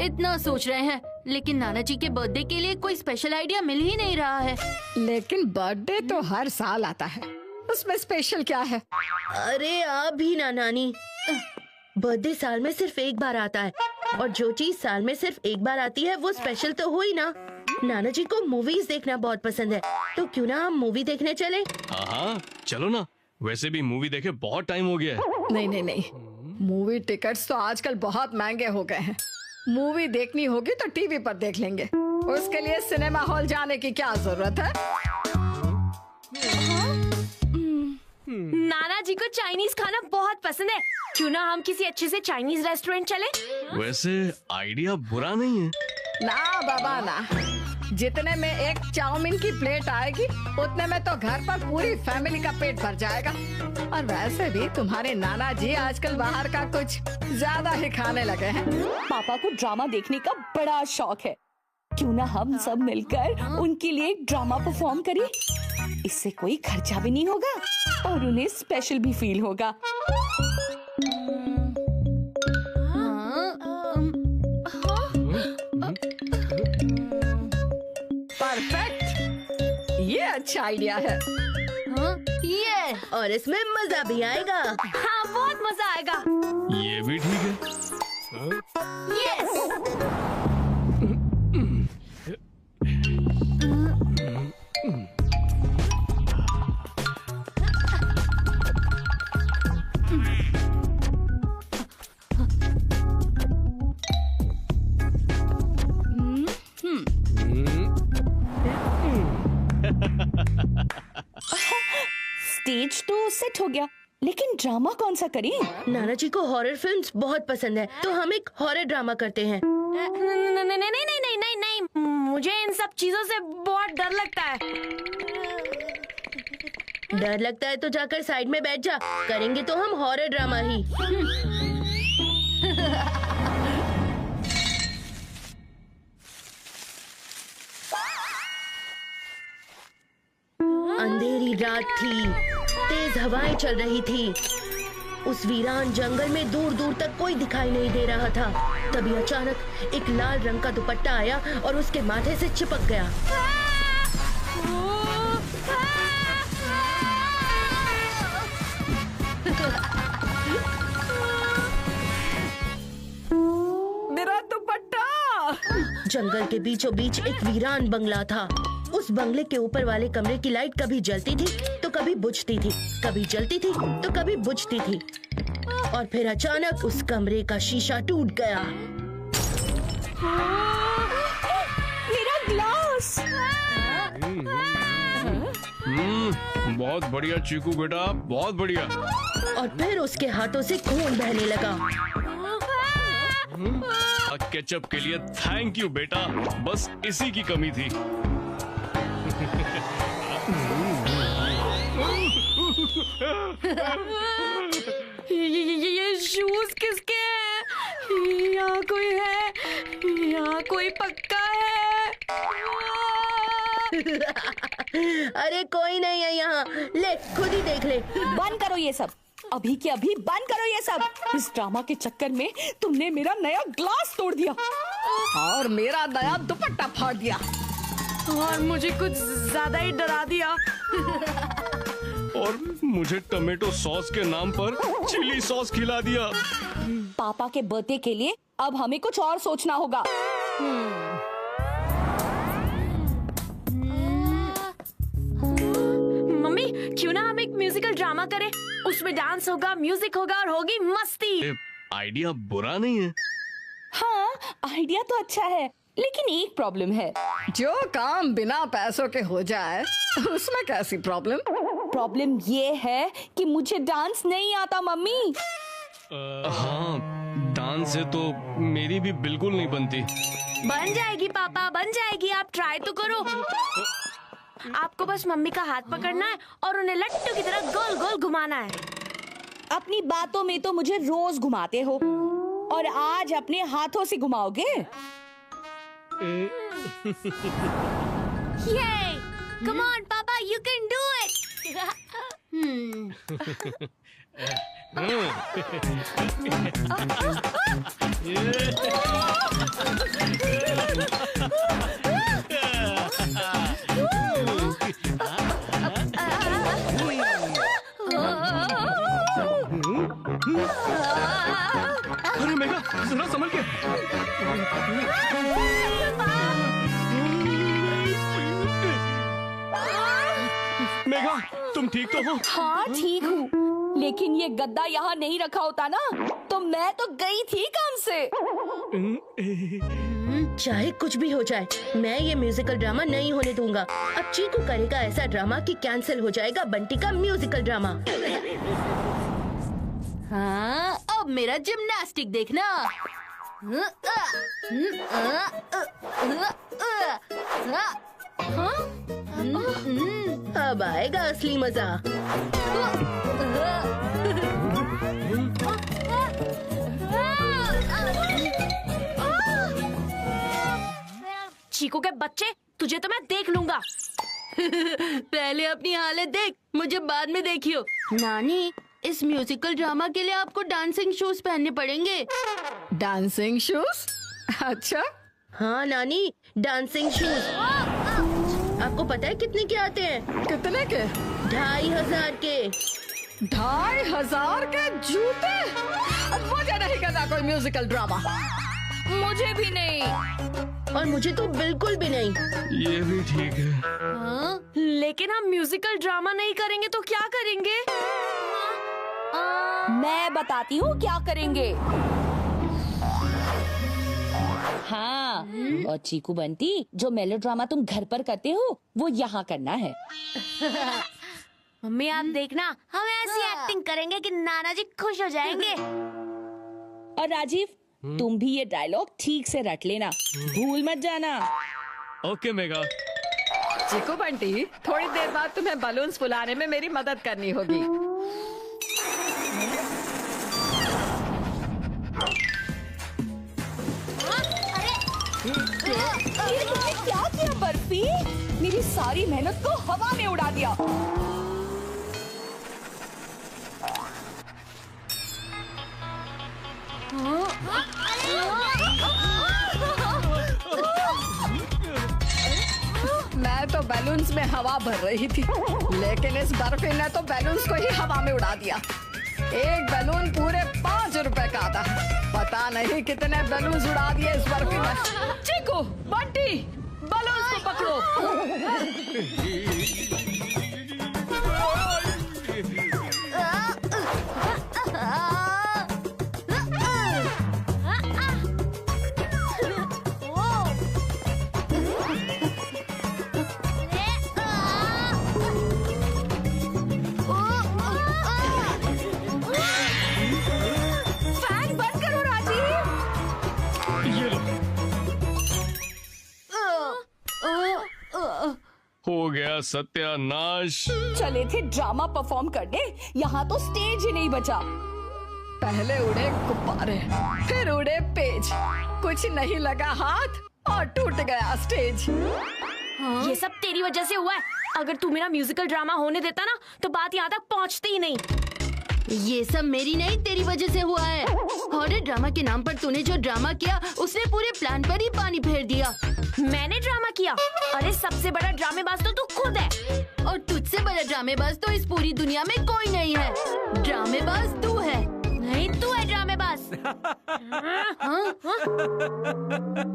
इतना सोच रहे हैं, लेकिन नाना जी के बर्थडे के लिए कोई स्पेशल आइडिया मिल ही नहीं रहा है। लेकिन बर्थडे तो हर साल आता है, उसमें स्पेशल क्या है? अरे आप भी ना नानी, बर्थडे साल में सिर्फ एक बार आता है और जो चीज साल में सिर्फ एक बार आती है वो स्पेशल तो हुई ना। नाना जी को मूवीज देखना बहुत पसंद है, तो क्यों ना हम मूवी देखने चले? हाँ चलो ना, वैसे भी मूवी देखे बहुत टाइम हो गया है। नहीं नहीं नहीं, मूवी टिकट्स तो आजकल बहुत महंगे हो गए हैं। मूवी देखनी होगी तो टीवी पर देख लेंगे, उसके लिए सिनेमा हॉल जाने की क्या जरूरत है? नाना जी को चाइनीज खाना बहुत पसंद है, क्यों ना हम किसी अच्छे से चाइनीज रेस्टोरेंट चले? वैसे आइडिया बुरा नहीं है। ना बाबा ना, जितने में एक चाउमीन की प्लेट आएगी उतने में तो घर पर पूरी फैमिली का पेट भर जाएगा। और वैसे भी तुम्हारे नाना जी आजकल बाहर का कुछ ज्यादा ही खाने लगे हैं। पापा को ड्रामा देखने का बड़ा शौक है, क्यों ना हम सब मिलकर उनके लिए एक ड्रामा परफॉर्म करें। इससे कोई खर्चा भी नहीं होगा और उन्हें स्पेशल भी फील होगा। परफेक्ट, ये अच्छा आइडिया है। ये और इसमें मजा भी आएगा। हाँ, बहुत मजा आएगा। ये भी ठीक है। यस। स्टेज तो सेट हो गया, लेकिन ड्रामा कौन सा करें? नाना जी को हॉरर फिल्म्स बहुत पसंद है, तो हम एक हॉरर ड्रामा करते हैं। नहीं नहीं नहीं नहीं नहीं नहीं, मुझे इन सब चीजों से बहुत डर लगता है। डर लगता है तो जाकर साइड में बैठ जा, करेंगे तो हम हॉरर ड्रामा ही। अंधेरी रात थी, तेज हवाएं चल रही थी। उस वीरान जंगल में दूर दूर तक कोई दिखाई नहीं दे रहा था। तभी अचानक एक लाल रंग का दुपट्टा आया और उसके माथे से चिपक गया। मेरा दुपट्टा! जंगल के बीचों बीच एक वीरान बंगला था। उस बंगले के ऊपर वाले कमरे की लाइट कभी जलती थी तो कभी बुझती थी, कभी जलती थी तो कभी बुझती थी। और फिर अचानक उस कमरे का शीशा टूट गया। मेरा ग्लास! बहुत बढ़िया चीकू बेटा, बहुत बढ़िया। और फिर उसके हाथों से खून बहने लगा। केचप के लिए थैंक यू बेटा, बस इसी की कमी थी। ये शूज किसके हैं? यहाँ कोई है? यहाँ कोई पक्का है? अरे कोई नहीं है यहाँ, ले खुद ही देख ले। बंद करो ये सब, अभी के अभी बंद करो ये सब। इस ड्रामा के चक्कर में तुमने मेरा नया ग्लास तोड़ दिया और मेरा नया दुपट्टा फाड़ दिया और मुझे कुछ ज्यादा ही डरा दिया। और मुझे टमेटो सॉस के नाम पर चिली सॉस खिला दिया। पापा के बर्थडे के लिए अब हमें कुछ और सोचना होगा। मम्मी, क्यों ना हम एक म्यूजिकल ड्रामा करें? उसमें डांस होगा, म्यूजिक होगा और होगी मस्ती। आइडिया बुरा नहीं है। हाँ, आइडिया तो अच्छा है, लेकिन एक प्रॉब्लम है। जो काम बिना पैसों के हो जाए उसमें कैसी प्रॉब्लम? प्रॉब्लम ये है कि मुझे डांस नहीं आता मम्मी। हाँ, डांस से तो मेरी भी बिल्कुल नहीं बनती। बन जाएगी पापा, बन जाएगी, आप ट्राई तो करो। आपको बस मम्मी का हाथ पकड़ना है और उन्हें लट्टू की तरह गोल गोल घुमाना है। अपनी बातों में तो मुझे रोज घुमाते हो और आज अपने हाथों से घुमाओगे। Yay! Come on, Papa, you can do it. अरे मेघा, जरा संभल के। मेघा, तुम ठीक तो हो? हाँ ठीक हूँ, लेकिन ये गद्दा यहाँ नहीं रखा होता ना तो मैं तो गई थी काम से। चाहे कुछ भी हो जाए, मैं ये म्यूजिकल ड्रामा नहीं होने दूंगा। अब चीकू करेगा ऐसा ड्रामा कि कैंसिल हो जाएगा बंटी का म्यूजिकल ड्रामा। हाँ, अब मेरा जिम्नास्टिक देखना। अब आएगा असली मजा। चीकू के बच्चे, तुझे तो मैं देख लूंगा। पहले अपनी हालत देख, मुझे बाद में देखियो। नानी, इस म्यूजिकल ड्रामा के लिए आपको डांसिंग शूज पहनने पड़ेंगे। Dancing shoes? अच्छा। हाँ नानी, डांसिंग शूज। आपको पता है कितने के आते हैं? कितने के? 2500 के। 2500 के जूते? मुझे नहीं करना कोई म्यूजिकल ड्रामा। मुझे भी नहीं। और मुझे तो बिल्कुल भी नहीं। ये भी ठीक है। हाँ? लेकिन हम म्यूजिकल ड्रामा नहीं करेंगे तो क्या करेंगे? मैं बताती हूँ क्या करेंगे। हाँ, और चीकू बंटी, जो मेलोड्रामा तुम घर पर करते हो वो यहाँ करना है। मम्मी आप देखना, हम ऐसी एक्टिंग करेंगे कि नाना जी खुश हो जाएंगे। और राजीव, तुम भी ये डायलॉग ठीक से रट लेना, भूल मत जाना। ओके मेघा। चिकू बंटी, थोड़ी देर बाद तुम्हें बलून्स फुलाने में मेरी मदद करनी होगी। ये तुमने क्या किया बर्फी? मेरी सारी मेहनत को हवा में उड़ा दिया। मैं तो बैलून्स में हवा भर रही थी, लेकिन इस बर्फी ने तो बैलून्स को ही हवा में उड़ा दिया। एक बैलून पूरे 5 रुपए का था। पता नहीं कितने बैलून्स उड़ा दिए इस बर्फी ने। चिकू, बंटी, बैलून्स को पकड़ो। हो गया सत्यानाश। चले थे ड्रामा परफॉर्म करने, यहाँ तो स्टेज ही नहीं बचा। पहले उड़े गुब्बारे, फिर उड़े पेज, कुछ नहीं लगा हाथ और टूट गया स्टेज। ये सब तेरी वजह से हुआ है। अगर तू मेरा म्यूजिकल ड्रामा होने देता ना तो बात यहाँ तक पहुँचती ही नहीं। ये सब मेरी नहीं, तेरी वजह से हुआ है। हॉरर ड्रामा के नाम पर तूने जो ड्रामा किया, उसने पूरे प्लान पर ही पानी फेर दिया। मैंने ड्रामा किया? अरे सबसे बड़ा ड्रामेबाज तो तू खुद है। और तुझसे बड़ा ड्रामेबाज तो इस पूरी दुनिया में कोई नहीं है। ड्रामेबाज तू है। नहीं, तू है ड्रामेबाज।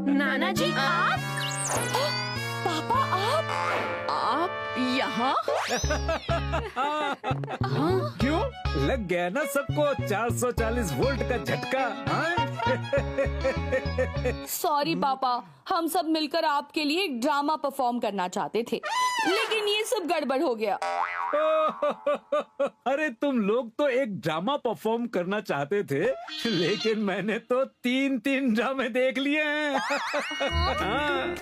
नाना जी आप? पापा आप यहाँ? क्यों लग गया ना सबको 440 वोल्ट का झटका? सॉरी पापा, हम सब मिलकर आपके लिए एक ड्रामा परफॉर्म करना चाहते थे, लेकिन ये सब गड़बड़ हो गया। अरे तुम लोग तो एक ड्रामा परफॉर्म करना चाहते थे, लेकिन मैंने तो 3 ड्रामे देख लिए हैं। हाँ।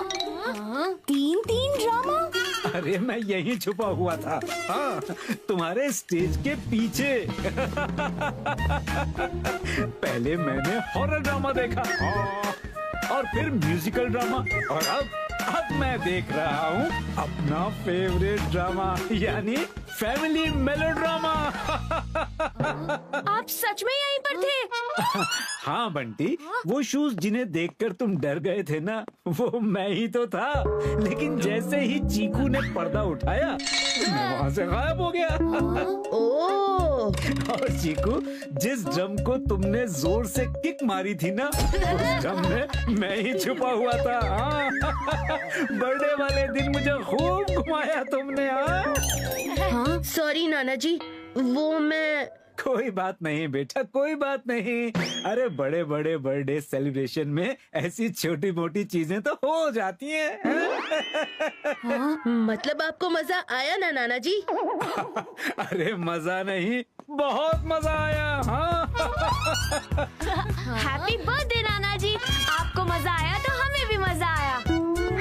3 ड्रामा? अरे मैं यहीं छुपा हुआ था, हाँ, तुम्हारे स्टेज के पीछे। पहले मैंने हॉरर ड्रामा देखा, और फिर म्यूजिकल ड्रामा, और अब मैं देख रहा हूँ अपना फेवरेट ड्रामा, यानी फैमिली मेलोड्रामा। आप सच में यहीं पर थे? हाँ बंटी, वो शूज जिन्हें देखकर तुम डर गए थे ना, वो मैं ही तो था। लेकिन जैसे ही चीकू ने पर्दा उठाया, मैं वहाँ से गायब हो गया। ओह, और चीकू, जिस ड्रम को तुमने जोर से किक मारी थी ना, उस ड्रम में मैं ही छुपा हुआ था। हाँ। बर्थडे वाले दिन मुझे खूब घुमाया तुमने। हाँ, सॉरी नाना जी, वो मैं कोई बात नहीं बेटा, कोई बात नहीं। अरे बड़े बड़े बर्थडे सेलिब्रेशन में ऐसी छोटी मोटी चीजें तो हो जाती हैं। मतलब आपको मजा आया ना नाना जी? अरे मजा नहीं, बहुत मजा आया। हाँ। हैप्पी बर्थडे नाना जी, आपको मजा आया तो हमें भी मजा आया।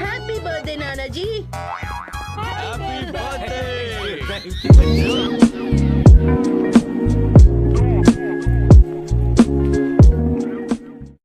हैप्पी बर्थडे नाना जी। Happy birthday. Thank you.